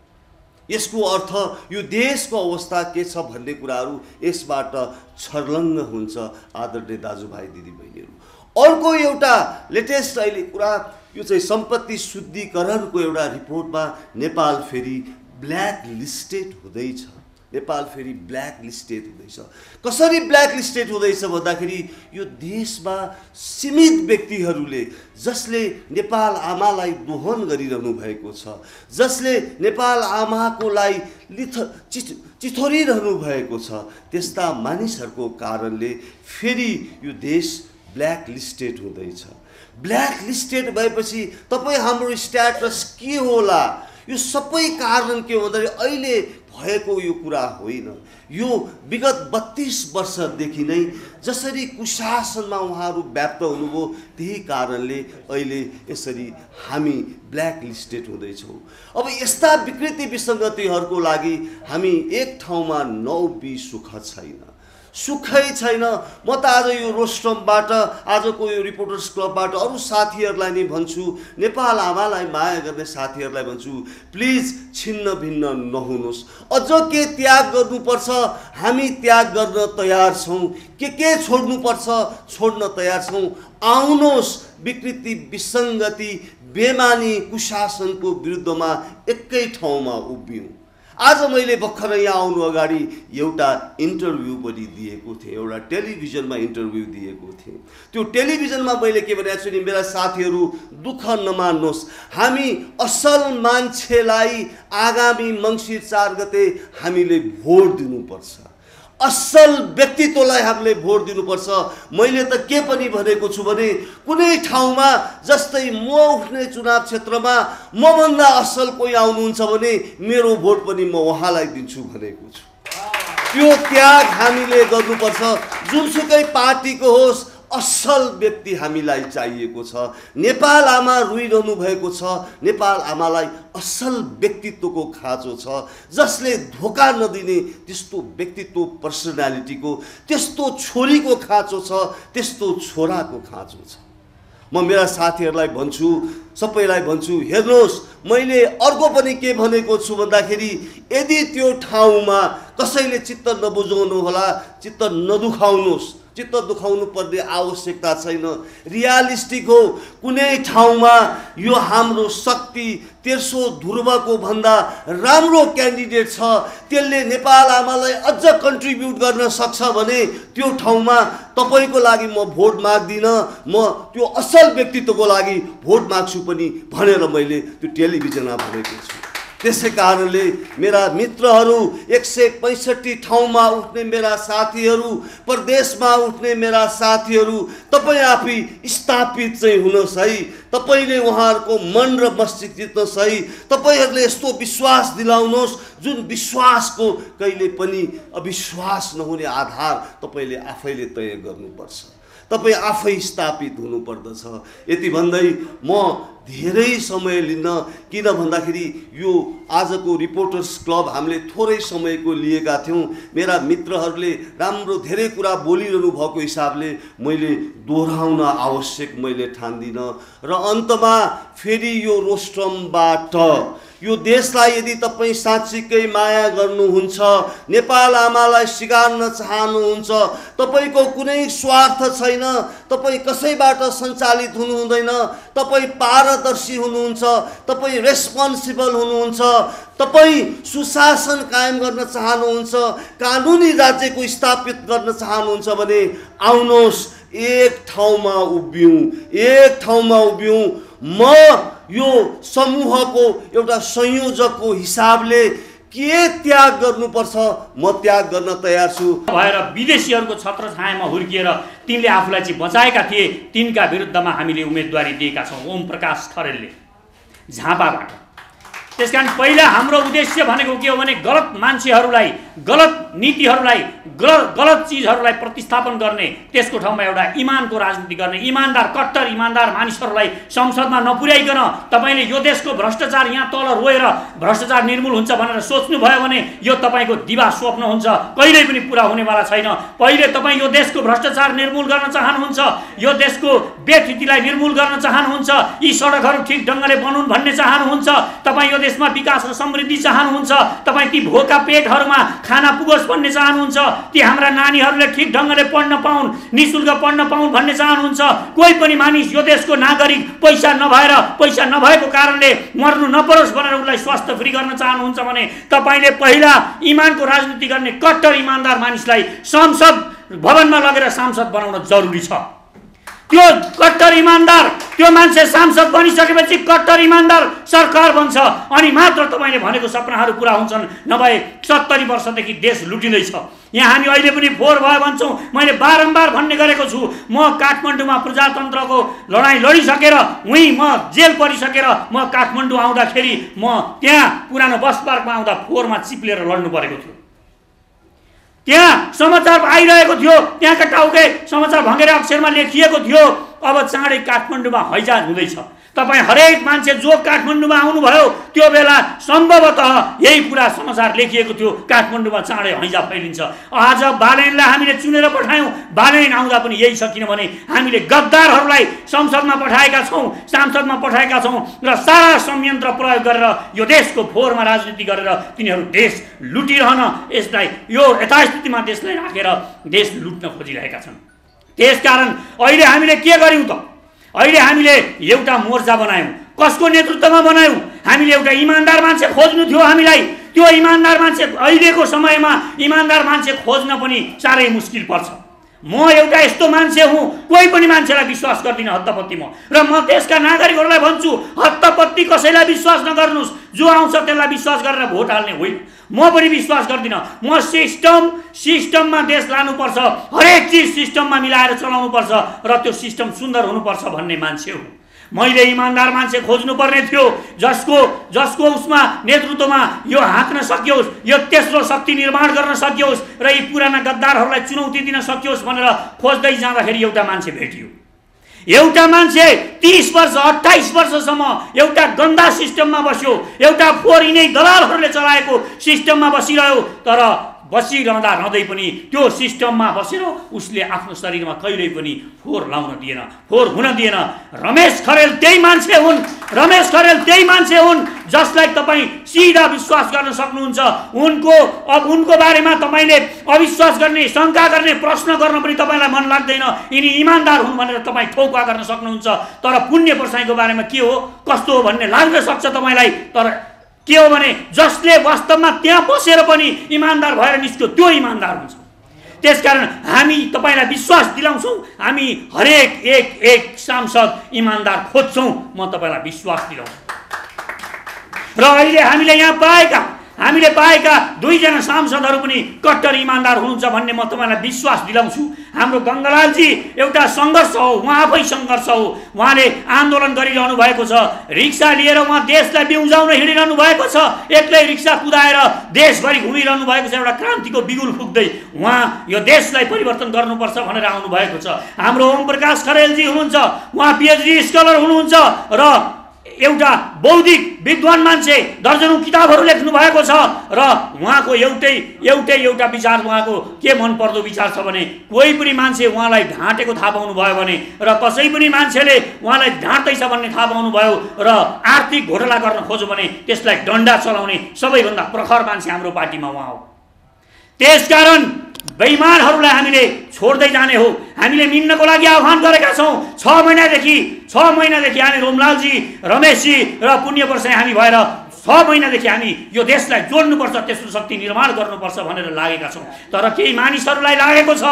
यसको अर्थ यो देशको अवस्था के छ भन्ने कुराहरू यसबाट छर्लङ्ग हुन्छ आदरणीय दाजुभाइ दिदीबहिनीहरू। अर्को एउटा लेटेस्ट अहिले कुरा, यो चाहिँ सम्पत्ति शुद्धिकरणको एउटा रिपोर्टमा नेपाल फेरि ब्ल्याक लिस्टेड हुँदैछ। नेपाल फेरि ब्ल्याक लिस्टेड हुँदैछ। कसरी ब्ल्याक लिस्टेड हुँदैछ भन्दाखेरि यो देशमा सीमित व्यक्तिहरूले जसले नेपाल आमालाई दोहन गरिरहनु भएको छ, जसले नेपाल आमाको लागि चिथोरिरहनु भएको छ, त्यस्ता मानिसहरूको कारणले फेरि यो देश ब्ल्याक लिस्टेड हुँदैछ। ब्ल्याक लिस्टेड भएपछि तपाईँ हाम्रो स्ट्याटस के होला? यो सबै कारण के भन्दाखेरि अहिले भएको यो कुरा होइन। यो विगत 32 वर्षदेखि नै जसरी कुशासनमा उहाँहरू व्याप्त हुनुभयो, त्यही कारणले अहिले यसरी हामी ब्ल्याक लिस्टेड हुँदैछौँ। अब यस्ता विकृति विसङ्गतिहरूको लागि हामी एक ठाउँमा नउभि सुख छैन, सुखै छैन। म त आज यो रोस्ट्रमबाट, आजको यो रिपोर्टर्स क्लबबाट अरू साथीहरूलाई नै भन्छु, नेपाल आमालाई माया गर्ने साथीहरूलाई भन्छु, प्लिज छिन्न भिन्न नहुनुहोस्। अझ के त्याग गर्नुपर्छ हामी त्याग गर्न तयार छौँ, के छोड्नुपर्छ छोड्न तयार छौँ। आउनुहोस्, विकृति विसङ्गति बेमानी कुशासनको विरुद्धमा एकै ठाउँमा उभियौँ। आज मैले भर्खर यहाँ आउनु अगाडि एउटा इन्टरभ्यू पनि दिएको थिएँ, एउटा टेलिभिजनमा इन्टरभ्यू दिएको थिएँ। त्यो टेलिभिजनमा मैले के भनेको छु नि, मेरा साथीहरू दुःख नमान्नुहोस्, हामी असल मान्छेलाई आगामी मङ्सिर 4 गते हामीले भोट दिनुपर्छ। असल व्यक्तित्वलाई हामीले भोट दिनुपर्छ। मैले त के पनि भनेको छु भने कुनै ठाउँमा जस्तै म उठ्ने चुनाव क्षेत्रमा मभन्दा असल कोही आउनुहुन्छ भने मेरो भोट पनि म उहाँलाई दिन्छु भनेको छु। त्यो त्याग हामीले गर्नुपर्छ। जुनसुकै पार्टीको होस्, असल व्यक्ति हामीलाई चाहिएको छ। नेपाल आमा रुइरहनु भएको छ। नेपाल आमालाई असल व्यक्तित्वको खाँचो छ, जसले धोका नदिने त्यस्तो व्यक्तित्व, पर्सनालिटीको, त्यस्तो छोरीको खाँचो छ, त्यस्तो छोराको खाँचो छ। म मेरा साथीहरूलाई भन्छु, सबैलाई भन्छु, हेर्नुहोस् मैले अर्को पनि के भनेको छु भन्दाखेरि यदि त्यो ठाउँमा कसैले चित्त नबुझाउनु होला, चित्त नदुखाउनुहोस्, चित्त दुखाउनु पर्ने आवश्यकता छैन। रियलिस्टिक हो। कुनै ठाउँमा यो हाम्रो शक्ति तेर्सो ध्रुवको भन्दा राम्रो क्यान्डिडेट छ, त्यसले नेपाल आमालाई अझ कन्ट्रिब्युट गर्न सक्छ भने त्यो ठाउँमा तपाईको लागि म भोट माग्दिनँ, म त्यो असल व्यक्तित्वको लागि भोट माग्छु पनि भनेर मैले त्यो टेलिभिजनमा भनेको छु। त्यसै कारणले मेरा मित्रहरू, 165 ठाउँमा उठ्ने मेरा साथीहरू, प्रदेशमा उठ्ने मेरा साथीहरू, तपाईँ आफै स्थापित चाहिँ हुनुहोस् है। तपाईले उहाँहरूको मन र मस्तिष्क जित्नुहोस् है। तपाईहरूले यस्तो विश्वास दिलाउनुहोस् जुन विश्वासको कहिले पनि अविश्वास नहुने आधार तपाईले आफैले तय गर्नुपर्छ। तपाईँ आफै स्थापित हुनुपर्दछ। यति भन्दै म धेरै समय लिन्न, किन भन्दाखेरि यो आजको रिपोर्टर्स क्लब हामीले थोरै समयको लिएका थियौँ। मेरा मित्रहरूले राम्रो धेरै कुरा बोलिरहनु भएको हिसाबले मैले दोहोऱ्याउन आवश्यक मैले ठान्दिनँ। र अन्तमा फेरि यो रोस्ट्रमबाट यो देशलाई यदि तपाईँ साँच्चीकै माया गर्नुहुन्छ, नेपाल आमालाई स्वीकार्न चाहनुहुन्छ, तपाईँको कुनै स्वार्थ छैन, तपाईँ कसैबाट सञ्चालित हुनुहुँदैन, तपाईँ पारदर्शी हुनुहुन्छ, तपाईँ रेस्पोन्सिबल हुनुहुन्छ, तपाईँ सुशासन कायम गर्न चाहनुहुन्छ, कानुनी राज्यको स्थापित गर्न चाहनुहुन्छ भने आउनुहोस्, एक ठाउँमा उभियौँ, एक ठाउँमा उभियौँ। म यो समूहको एउटा संयोजकको हिसाबले के त्याग गर्नुपर्छ म त्याग गर्न तयार छु भएर विदेशीहरूको छत्रछायामा हुर्किएर तिनले आफूलाई चाहिँ बचाएका थिए, तिनका विरुद्धमा हामीले उम्मेदवारी दिएका छौँ। ओम प्रकाश खरेलले झापाबाट। त्यसकारण पहिला हाम्रो उद्देश्य भनेको के हो भने गलत मान्छेहरूलाई, गलत नीतिहरूलाई, गलत चिजहरूलाई प्रतिस्थापन गर्ने, त्यसको ठाउँमा एउटा इमानको राजनीति गर्ने, इमानदार, कट्टर इमानदार मानिसहरूलाई संसदमा नपुर्याइकन तपाईले यो देशको भ्रष्टाचार यहाँ तल रोएर भ्रष्टाचार निर्मूल हुन्छ भनेर सोच्नुभयो भने यो तपाईँको दिवा स्वप्न हुन्छ, कहिल्यै पनि पुरा हुनेवाला छैन। पहिले तपाईँ यो देशको भ्रष्टाचार निर्मूल गर्न चाहनुहुन्छ, यो देशको बेथितिलाई निर्मूल गर्न चाहनुहुन्छ, यी सडकहरू ठिक ढङ्गले बनुन् भन्ने चाहनुहुन्छ, तपाईँ यो देशमा विकास र समृद्धि चाहनुहुन्छ, तपाईँ ती भोका पेटहरूमा खाना पुगोस् भन्ने चाहनुहुन्छ, ती हाम्रा नानीहरूले ठिक ढङ्गले पढ्न पाउन्, निःशुल्क पढ्न पाउन् भन्ने चाहनुहुन्छ। कोही पनि मानिस यो देशको नागरिक पैसा नभएको कारणले मर्नु नपरोस् भनेर उसलाई स्वास्थ्य फ्री गर्न चाहनुहुन्छ भने तपाईँले पहिला इमानको राजनीति गर्ने कट्टर इमानदार मानिसलाई संसद भवनमा लगेर सांसद बनाउन जरुरी छ। त्यो कट्टर इमानदार त्यो मान्छे सांसद बनिसकेपछि कट्टर इमानदार सरकार बन्छ, अनि मात्र तपाईँले भनेको सपनाहरू पुरा हुन्छन्। नभए 70 वर्षदेखि देश लुटिँदैछ। यहाँ हामी अहिले पनि फोहोर भयो भन्छौँ। मैले बारम्बार भन्ने गरेको छु, म काठमाडौँमा प्रजातन्त्रको लडाइँ लडिसकेर उहीँ म जेल परिसकेर म काठमाडौँ आउँदाखेरि म त्यहाँ पुरानो बस पार्कमा आउँदा फोहोरमा चिप्लेर लड्नु परेको थियो। त्यहाँ समाचार आइरहेको थियो, त्यहाँका टाउके समाचार भँगेर अक्षरमा लेखिएको थियो। अब चाँडै काठमाडौँमा हैजा हुँदैछ। तपाईँ हरेक मान्छे जो काठमाडौँमा आउनुभयो त्यो बेला सम्भवतः यही कुरा समाचार लेखिएको थियो, काठमाडौँमा चाँडै हैजा फैलिन्छ। आज बालेनलाई हामीले चुनेर पठायौँ, बालेन आउँदा पनि यही छ, किनभने हामीले गद्दारहरूलाई संसदमा पठाएका छौँ, सांसदमा पठाएका छौँ र सारा संयन्त्र प्रयोग गरेर यो देशको फोहोरमा राजनीति गरेर तिनीहरू देश लुटिरहन, यसलाई यो यथास्थितिमा देशलाई राखेर देश लुट्न खोजिरहेका छन्। त्यसकारण अहिले हामीले के गर्यौँ त? अहिले हामीले एउटा मोर्चा बनायौँ। कसको नेतृत्वमा बनायौँ? हामीले एउटा इमानदार मान्छे खोज्नु थियो हामीलाई। त्यो इमानदार मान्छे अहिलेको समयमा इमानदार मान्छे खोज्न पनि साह्रै मुस्किल पर्छ। म एउटा यस्तो मान्छे हुँ, कोही पनि मान्छेलाई विश्वास गर्दिनँ हत्तपत्ती म। र म देशका नागरिकहरूलाई भन्छु, हत्तपत्ती कसैलाई विश्वास नगर्नुहोस्। जो आउँछ त्यसलाई विश्वास गरेर भोट हाल्ने होइन। म पनि विश्वास गर्दिनँ। म सिस्टममा देश लानुपर्छ, हरेक चिज सिस्टममा मिलाएर चलाउनुपर्छ र त्यो सिस्टम सुन्दर हुनुपर्छ भन्ने मान्छे हो। मैले इमान्दार मान्छे खोज्नुपर्ने थियो, जसको उसमा नेतृत्वमा यो हाँक्न सकियोस्, यो तेस्रो शक्ति निर्माण गर्न सकियोस् र यी पुराना गद्दारहरूलाई चुनौती दिन सकियोस् भनेर खोज्दै जाँदाखेरि एउटा मान्छे भेटियो। एउटा मान्छे 30 वर्ष 28 वर्षसम्म एउटा गन्दा सिस्टममा बस्यो, एउटा फोहोरिने दलालहरूले चलाएको सिस्टममा बसिरह्यो। तर बसिरहँदा रहँदै पनि त्यो सिस्टममा बसेर उसले आफ्नो शरीरमा कहिल्यै पनि फोहोर लाउन दिएन, फोहोर हुन दिएन। रमेश खरेल त्यही मान्छे हुन्, रमेश खरेल त्यही मान्छे हुन् जसलाई तपाईँ सिधा विश्वास गर्न सक्नुहुन्छ। उनको बारेमा तपाईँले अविश्वास गर्ने, शङ्का गर्ने, प्रश्न गर्न पनि तपाईँलाई मन लाग्दैन। यिनी इमान्दार हुन् भनेर तपाईँ ठोक्का गर्न सक्नुहुन्छ। तर पुण्य प्रसाईको बारेमा के हो, कस्तो हो भन्ने लाग्न सक्छ तपाईँलाई। तर के हो भने जसले वास्तवमा त्यहाँ बसेर पनि इमान्दार भएर निस्क्यो त्यो इमान्दार हुन्छ। त्यसकारण हामी तपाईँलाई विश्वास दिलाउँछौँ, हामी हरेक एक सांसद इमान्दार खोज्छौँ। म तपाईँलाई विश्वास दिलाउँछु। र अहिले हामीले पाएका 2 जना सांसदहरू पनि कट्टर इमान्दार हुनुहुन्छ भन्ने म तपाईँलाई विश्वास दिलाउँछु। हाम्रो गङ्गालालजी एउटा सङ्घर्ष हो, उहाँ आफै सङ्घर्ष हो। उहाँले आन्दोलन गरिरहनु भएको छ, रिक्सा लिएर उहाँ देशलाई बिउजाउन हिँडिरहनु भएको छ, एक्लै रिक्सा कुदाएर देशभरि घुमिरहनु भएको छ, एउटा क्रान्तिको बिगुल फुक्दै उहाँ यो देशलाई परिवर्तन गर्नुपर्छ भनेर आउनु भएको छ। हाम्रो ओम प्रकाश खरेलजी हुनुहुन्छ, उहाँ PhD स्कलर हुनुहुन्छ र एउटा बौद्धिक विद्वान मान्छे, दर्जनौं किताबहरू लेख्नु भएको छ। र उहाँको एउटा विचार, उहाँको के मनपर्दो विचार छ भने कोही पनि मान्छे उहाँलाई ढाँटेको थाहा पाउनु भयो भने र कसै पनि मान्छेले उहाँलाई ढाँट्दैछ भन्ने थाहा पाउनु भयो र आर्थिक घोटाला गर्न खोज्यो भने त्यसलाई डन्डा चलाउने सबैभन्दा प्रखर मान्छे हाम्रो पार्टीमा उहाँ हो। त्यसकारण बेइमानहरूलाई हामीले छोड्दै जाने हो। हामीले मिल्नको लागि आह्वान गरेका छौँ। 6 महिनादेखि हामी रोमलालजी, रमेशजी र पुण्य प्रसाई हामी भएर 6 महिनादेखि हामी यो देशलाई जोड्नुपर्छ, तेस्रो शक्ति निर्माण गर्नुपर्छ भनेर लागेका छौँ। तर केही मानिसहरूलाई लागेको छ,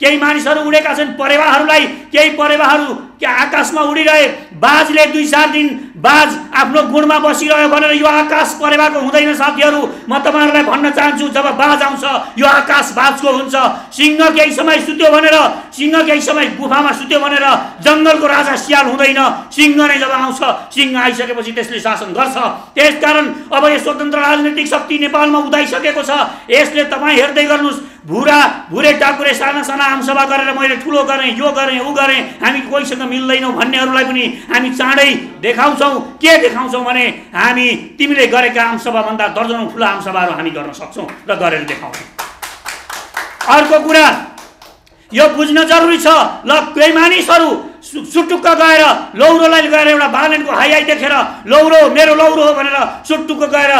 केही मानिसहरू उडेका छन्, परेवाहरूलाई, केही परेवाहरू आकाशमा उडिरहे। बाजले 2-4 दिन बाज आफ्नो गुणमा बसिरह्यो भनेर यो आकाश परेवाको हुँदैन साथीहरू। म तपाईँहरूलाई भन्न चाहन्छु, जब बाज आउँछ यो आकाश बाजको हुन्छ। सिंह केही समय सुत्यो भनेर, सिंह केही समय गुफामा सुत्यो भनेर जङ्गलको राजा सियाल हुँदैन। सिंह नै जब आउँछ, सिंह आइसकेपछि त्यसले शासन गर्छ। त्यसकारण अब यो स्वतन्त्र राजनीतिक शक्ति नेपालमा उदाइसकेको छ। यसले तपाईँ हेर्दै गर्नुहोस्, भुरे टाकुरे साना आमसभा गरेर मैले ठुलो गरेँ, यो गरेँ, ऊ गरेँ, हामी कोहीसँग मिल्दैनौँ भन्नेहरूलाई पनि हामी चाँडै देखाउँछौँ। के देखाउँछौँ भने हामी तिमीले गरेका आमसभाभन्दा दर्जनौं ठुला आमसभाहरू हामी गर्न सक्छौँ र गरेर देखाउँछौँ। अर्को कुरा यो बुझ्न जरुरी छ, ल केही मानिसहरू सुटुक्क गएर लौरोलाई गएर एउटा बालेनको हाई देखेर लौरो मेरो लौरो हो भनेर सुटुक्क गएर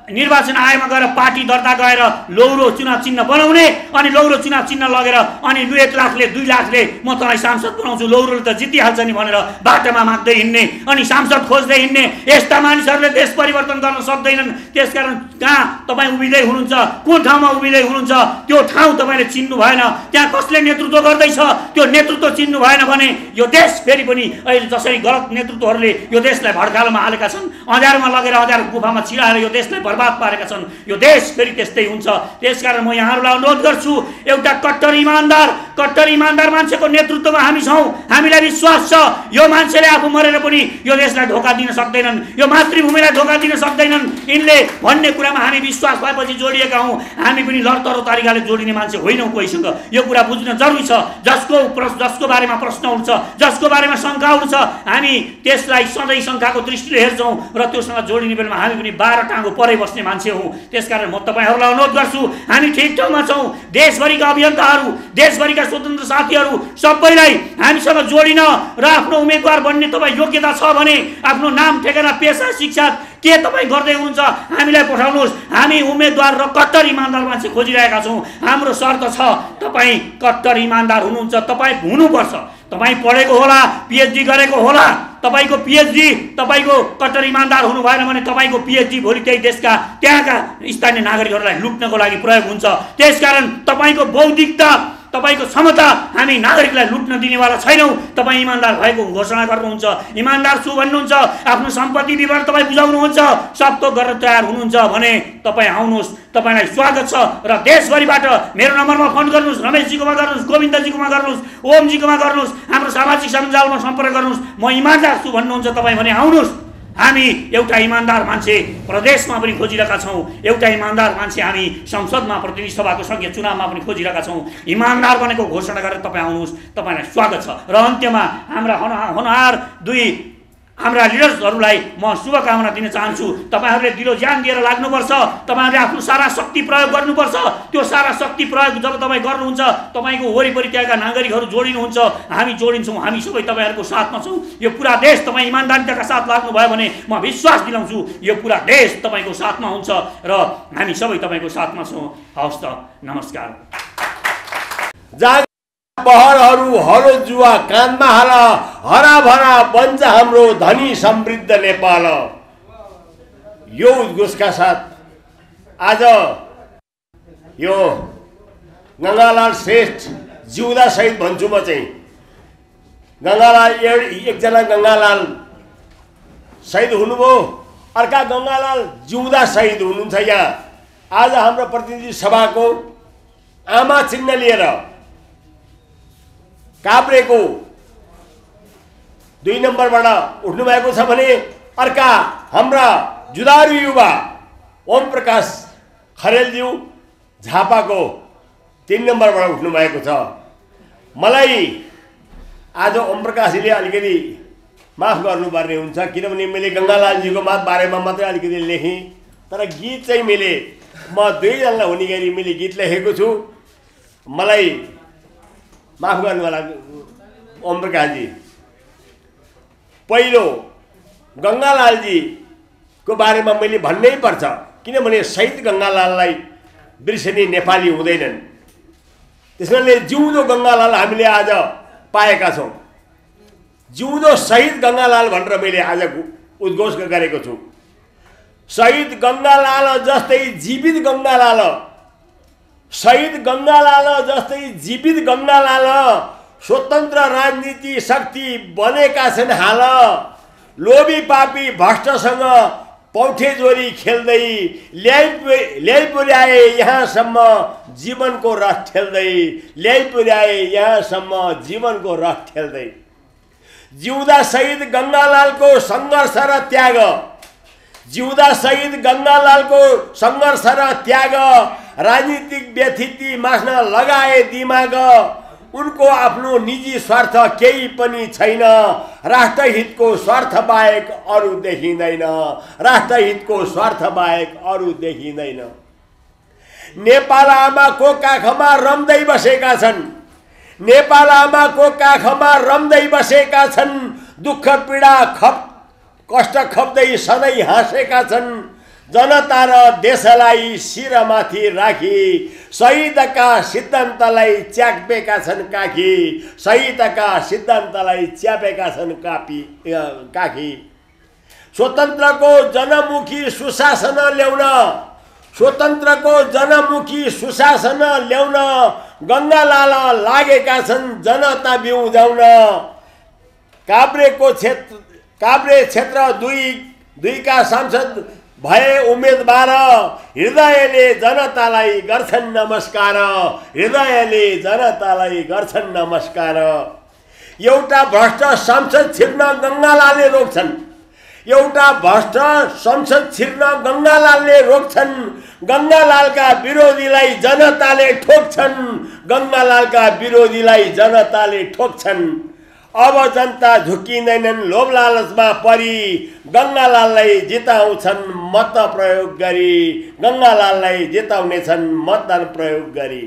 निर्वाचन आयोगमा गएर पार्टी दर्ता गएर लौरो चुनाव चिन्ह बनाउने, अनि लौरो चुनाव चिन्ह लगेर अनि 1 लाखले 2 लाखले म तँलाई सांसद बनाउँछु, लौरोले त जितिहाल्छ नि भनेर बाटोमा माग्दै हिँड्ने अनि सांसद खोज्दै हिँड्ने यस्ता मानिसहरूले देश परिवर्तन गर्न सक्दैनन्। त्यसकारण कहाँ तपाईँ उभिँदै हुनुहुन्छ, कुन ठाउँमा उभिँदै हुनुहुन्छ त्यो ठाउँ तपाईँले चिन्नु भएन। त्यहाँ कसले नेतृत्व गर्दैछ त्यो नेतृत्व चिन्नु भएन भने यो देश फेरि पनि अहिले जसरी गलत नेतृत्वहरूले यो देशलाई भड्कालोमा हालेका छन्, अँध्यारोमा लगेर अँध्यारो गुफामा छिराएर यो देशलाई बर्बाद पारेका छन्, यो देश फेरि त्यस्तै हुन्छ। त्यसकारण म यहाँहरूलाई अनुरोध गर्छु, एउटा कट्टर इमान्दार मान्छेको नेतृत्वमा हामी छौँ। हामीलाई विश्वास छ यो मान्छेले आफू मरेर पनि यो देशलाई धोका दिन सक्दैनन्, यो मातृभूमिलाई धोका दिन सक्दैनन्। यिनले भन्ने कुरामा हामी विश्वास भएपछि जोडिएका हौँ। हामी पनि लडतरो तरिकाले जोडिने मान्छे होइनौँ कोहीसँग। यो कुरा बुझ्न जरुरी छ। जसको बारेमा प्रश्न उठ्छ, जसको बारेमा शङ्का उठ्छ, हामी त्यसलाई सधैँ शङ्काको दृष्टिले हेर्छौँ र त्योसँग जोडिने बेलामा हामी पनि 12 टाँगो परै बस्ने मान्छे हौँ। त्यसकारण म तपाईँहरूलाई अनुरोध गर्छु, हामी ठिक ठाउँमा छौँ। देशभरिका अभियन्ताहरू, देशभरिका स्वतन्त्र साथीहरू सबैलाई हामीसँग जोडिन र आफ्नो उम्मेदवार बन्ने तपाईँ योग्यता छ भने आफ्नो नाम, ठेगाना, पेसा, शिक्षा के तपाईँ गर्दै हुनुहुन्छ हामीलाई पठाउनुहोस्। हामी उम्मेदवार र कट्टर इमान्दार मान्छे खोजिरहेका छौँ। हाम्रो शर्त छ, तपाईँ कट्टर इमान्दार हुनुहुन्छ, तपाईँ हुनुपर्छ। तपाईँ पढेको होला, PhD गरेको होला, तपाईँको PhD तपाईँको कट्टर इमान्दार हुनु भएन भने तपाईँको PhD भोलि त्यही देशका त्यहाँका स्थानीय नागरिकहरूलाई लुट्नको लागि प्रयोग हुन्छ। त्यसकारण तपाईँको बौद्धिकता, तपाईँको क्षमता हामी नागरिकलाई लुट्न दिनेवाला छैनौँ। तपाईँ इमान्दार भएको घोषणा गर्नुहुन्छ, इमान्दार छु भन्नुहुन्छ, आफ्नो सम्पत्ति विवरण तपाईँ बुझाउनुहुन्छ, सब थोक गरेर तयार हुनुहुन्छ भने तपाईँ आउनुहोस्, तपाईँलाई स्वागत छ। र देशभरिबाट मेरो नम्बरमा फोन गर्नुहोस्, रमेशजीकोमा गर्नुहोस्, गोविन्दजीकोमा गर्नुहोस्, ओमजीकोमा गर्नुहोस्, हाम्रो सामाजिक सञ्जालमा सम्पर्क गर्नुहोस्। म इमान्दार छु भन्नुहुन्छ तपाईँ भने आउनुहोस्। हामी एउटा इमान्दार मान्छे प्रदेशमा पनि खोजिरहेका छौँ, एउटा इमान्दार मान्छे हामी संसदमा प्रतिनिधि सभाको सङ्घीय चुनावमा पनि खोजिरहेका छौँ। इमान्दार बनेको घोषणा गरेर तपाईँ आउनुहोस्, तपाईँलाई स्वागत छ। र अन्त्यमा हाम्रा होनहार हाम्रा लिडर्सहरूलाई म शुभकामना दिन चाहन्छु। तपाईँहरूले दिलो ज्यान दिएर लाग्नुपर्छ, तपाईँहरूले आफ्नो सारा शक्ति प्रयोग गर्नुपर्छ। त्यो सारा शक्ति प्रयोग जब तपाईँ गर्नुहुन्छ, तपाईँको वरिपरि त्यहाँका नागरिकहरू जोडिनुहुन्छ, हामी जोडिन्छौँ, हामी सबै तपाईँहरूको साथमा छौँ। यो पुरा देश तपाईँ इमान्दारिताका साथ लाग्नुभयो भने म विश्वास दिलाउँछु यो पुरा देश तपाईँको साथमा हुन्छ र हामी सबै तपाईँको साथमा छौँ। हवस् त, नमस्कार। बहरहरू हलो जुवा कानमा हाल, हराभरा बन्छ हाम्रो धनी समृद्ध नेपाल। यो उद्घोषका साथ आज यो गङ्गालाल श्रेष्ठ जिउँदा शहीद भन्छु म चाहिँ। गङ्गालाल एकजना गङ्गालाल शहीद हुनुभयो, अर्का गङ्गालाल जिउँदा शहीद हुनुहुन्छ। यहाँ आज हाम्रो प्रतिनिधि सभाको आमा चिन्ह लिएर काभ्रेको 2 नम्बरबाट उठ्नु भएको छ भने अर्का हाम्रा जुधारू युवा ओम प्रकाश खरेलज्यू झापाको 3 नम्बरबाट उठ्नु भएको छ। मलाई आज ओम प्रकाशजीले अलिकति माफ गर्नुपर्ने हुन्छ, किनभने मैले गङ्गालालजीको बारेमा मात्रै अलिकति लेखेँ, तर गीत चाहिँ मैले म 2 जनालाई हुने गरी मैले गीत लेखेको छु। मलाई माफ गर्नु होला ओम प्रकाशजी। पहिलो गङ्गालालजीको बारेमा मैले भन्नै पर्छ, किनभने शहीद गङ्गालाललाई बिर्सने नेपाली हुँदैनन्। त्यसैले जिउँदो गङ्गालाल हामीले आज पाएका छौँ। जिउँदो शहीद गङ्गालाल भनेर मैले आज उद्घोष गरेको छु। शहीद गङ्गालाल जस्तै जीवित गङ्गालाल, शहीद गङ्गालाल जस्तै जीवित गङ्गालाल स्वतन्त्र राजनीति शक्ति बनेका छन् हाल। लोभी पापी भ्रष्टसँग पौठेजोरी खेल्दै ल्याइ पुर्याए यहाँसम्म जीवनको रथ ठेल्दै, ल्याइ पुर्याए यहाँसम्म जीवनको रथ ठेल्दै। जिउँदा शहीद गङ्गालालको सङ्घर्ष र त्याग, जिउँदा शहीद गङ्गालालको सङ्घर्ष र त्याग, राजनीतिक व्यथिति मास्न लगाए दिमाग। उनको आफ्नो निजी स्वार्थ केही पनि छैन, राष्ट्रहितको स्वार्थ बाहेक अरू देखिँदैन, राष्ट्रहितको स्वार्थ बाहेक अरू देखिँदैन। नेपाल आमाको काखमा रम्दै बसेका छन्, नेपाल आमाको काखमा रम्दै बसेका छन्। दुःख पीडा कष्ट खप्दै सधैँ हाँसेका छन्। जनता र देशलाई शिरमाथि राखी शहीदका सिद्धान्तलाई च्यापेका छन् काखी, शहीदका सिद्धान्तलाई च्यापेका छन् काखी। स्वतन्त्रको जनमुखी सुशासन ल्याउन, स्वतन्त्रको जनमुखी सुशासन ल्याउन गङ्गालाल लागेका छन् जनता बिउजाउन। काभ्रे क्षेत्र 2 का सांसद भए उम्मेदवार, हृदयले जनतालाई गर्छन् नमस्कार, हृदयले जनतालाई गर्छन् नमस्कार। एउटा भ्रष्ट संसद छिर्न गङ्गालालले रोक्छन्, एउटा भ्रष्ट संसद छिर्न गङ्गालालले रोक्छन्। गङ्गालालका विरोधीलाई जनताले ठोक्छन्, गङ्गालालका विरोधीलाई जनताले ठोक्छन्। अब जनता झुक्किँदैनन् लोभ लालचमा परी, गङ्गालाललाई जिताउँछन् मत प्रयोग गरी, गङ्गालाललाई जिताउनेछन् मतदान प्रयोग गरी।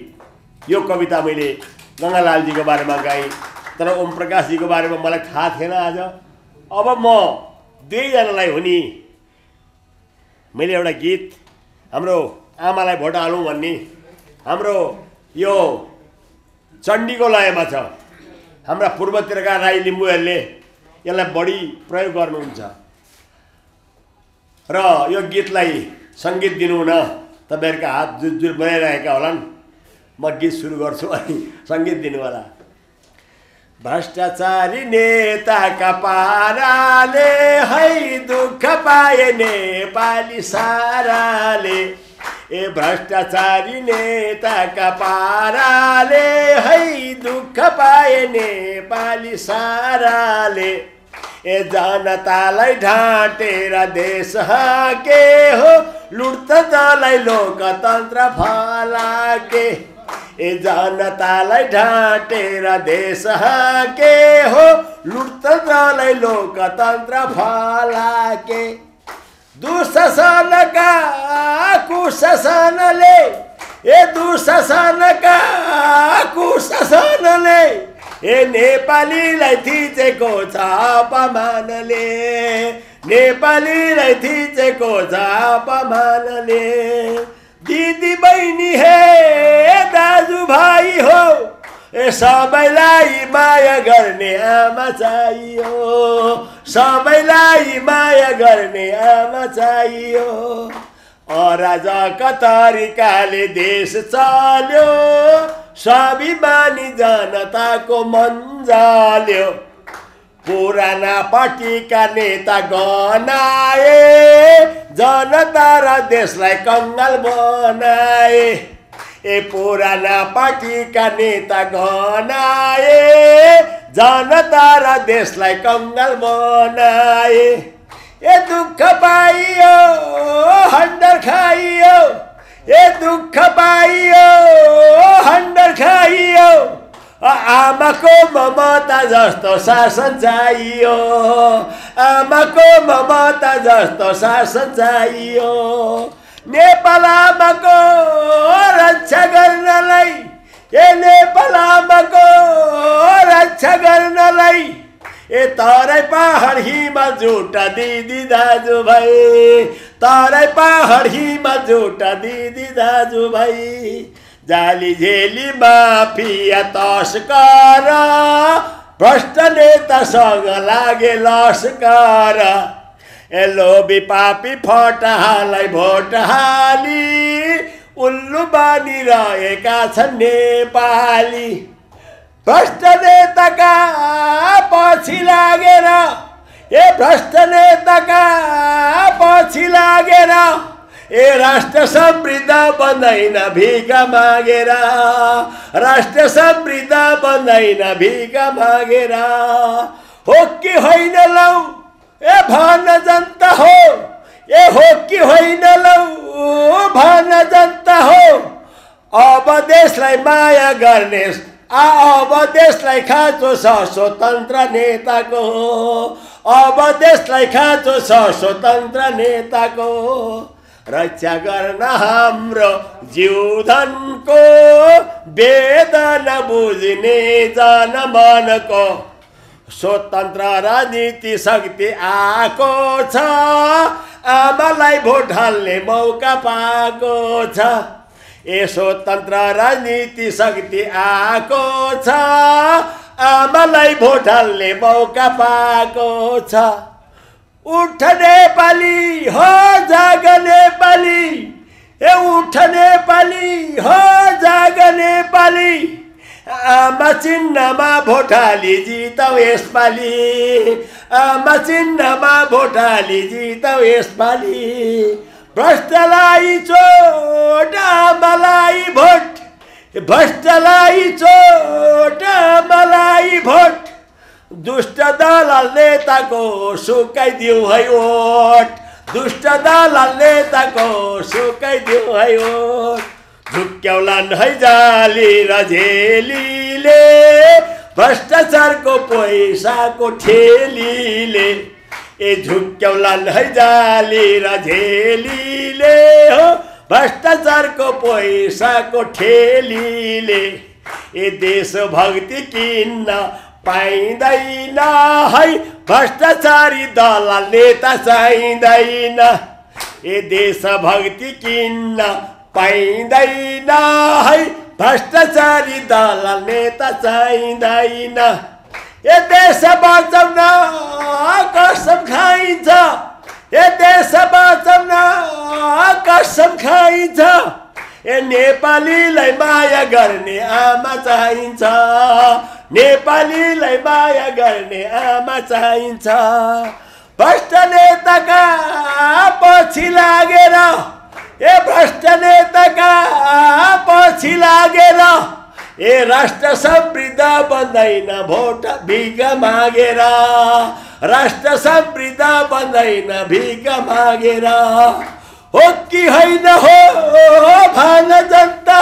यो कविता मैले गङ्गालालजीको बारेमा गाएँ, तर ओम प्रकाशजीको बारेमा मलाई थाहा थिएन आज। अब म 2 जनालाई हुने मैले एउटा गीत हाम्रो आमालाई भोट हालौँ भन्ने हाम्रो यो चण्डीको लयमा छ। हाम्रा पूर्वतिरका राई लिम्बूहरूले यसलाई बढी प्रयोग गर्नुहुन्छ र यो गीतलाई सङ्गीत दिनु न तपाईँहरूका हात जुर बनाइरहेका होलान्। म गीत सुरु गर्छु अनि सङ्गीत दिनु होला। भ्रष्टाचारी नेताका पाराले है दुःख पाए नेपाली साराले, ए भ्रष्टाचारी नेताका पाराले है दुःख पाए नेपाली साराले, ए जनतालाई ढाँटेर देश के हो लुट्तलाई लोकतन्त्र फलाके, ए जनतालाई ढाँटेर देश के हो लुट्तलाई लोकतन्त्र फलाके, दुशासनका कुशासनले, ए दुशासनका कुशासनले, ए नेपालीलाई थिचेको छ अपमानले, नेपालीलाई थिचेको छ अपमानले, दिदी बहिनी हे दाजुभाइ हो, ए सबैलाई माया गर्ने आमा चाहियो, सबैलाई माया गर्ने आमा चाहियो। अराजक तरिकाले देश चल्यो, स्वाभिमानी जनताको मन जाल्यो, पुराना पार्टीका नेता गनाए, जनता र देशलाई कङ्गाल बनाए, ए पुराना पार्टीका नेता गनाए, जनता र देशलाई कङ्गाल बनाए, ए दुःख पाइयो हन्डर खाइयो, ए दुःख पाइयो हन्डर खाइयो, आमाको ममता जस्तो शासन चाहियो, आमाको ममता जस्तो शासन चाहियो, नेपाल आमाको रक्षा गर्नलाई, ए नेपाल आमाको रक्षा गर्नलाई, ए तराई पहाड हिमाल जुटा दिदी दाजुभाइ, तराई पहाड हिमाल जुटा दिदी दाजुभाइ, जाली झेली माफिया तस्कर, भ्रष्ट नेतासँग लागे लस्कर, ए लोभी पापी फटाहालाई भोट हाली, उल्लु बानिरहेका छन् नेपाली, भ्रष्ट नेताका पछि लागेर, ए भ्रष्ट नेताका पछि लागेर, ए राष्ट्र समृद्ध बन्दैन भिख मागेर, राष्ट्र समृद्ध बन्दैन भिख मागेर, हो कि होइन लौ ए भन जनता हो, ए हो कि होइन लौ भन जनता हो, अब देशलाई माया गर्ने अब देशलाई खाँचो छ स्वतन्त्र नेताको, अब देशलाई खाँचो छ स्वतन्त्र नेताको, रक्षा गर्न हाम्रो जीवधनको वेदना बुझ्ने जनमनको, स्वतन्त्र राजनीति शक्ति आएको छ, आमालाई भोट हाल्ने मौका पाएको छ, ए स्वतन्त्र राजनीति शक्ति आएको छ, आमालाई भोट हाल्ने मौका पाएको छ, उठ नेपाली हो जाग नेपाली, ए उठ नेपाली हो जाग नेपाली, आमा चिन्हमा भोट हाली जितौ यसपालि, आमा चिन्हमा भोट हाली जितौ यसपालि, भ्रष्टलाई चोट आमालाई भोट, भ्रष्टलाई चोट आमालाई भोट, दुष्ट दलाल नेताको सुकाइदिउ है ओट, दुष्ट दलाल नेताको सुकाइदिउ है ओट, झुक्क्याउलान् है जाली र झेलीले, भ्रष्टाचारको पैसाको ठेलीले, ए झुक्क्याउलान् है जाली र झेलीले हो भ्रष्टाचारको पैसाको ठेलीले, ए देशभक्ति किन्न पाइँदैन है भ्रष्टाचारी दलाल नेता चाहिँदैन, ए देशभक्ति किन्न पाइँदैन है भ्रष्टाचारी दलाल नेता चाहिँदैन, ए देश बचाउन कसम खाइन्छ, ए देश बचाउन कसम खाइन्छ, ए नेपालीलाई माया गर्ने आमा चाहिन्छ, नेपालीलाई माया गर्ने आमा चाहिन्छ। भ्रष्ट नेताका पछि लागेर, ए भ्रष्ट नेताका पछि लागेर, ए राष्ट्र समृद्ध बन्दैन भोट भिख मागेर, राष्ट्र समृद्ध बन्दैन भिख मागेर। हो कि होइन हो भन जनता,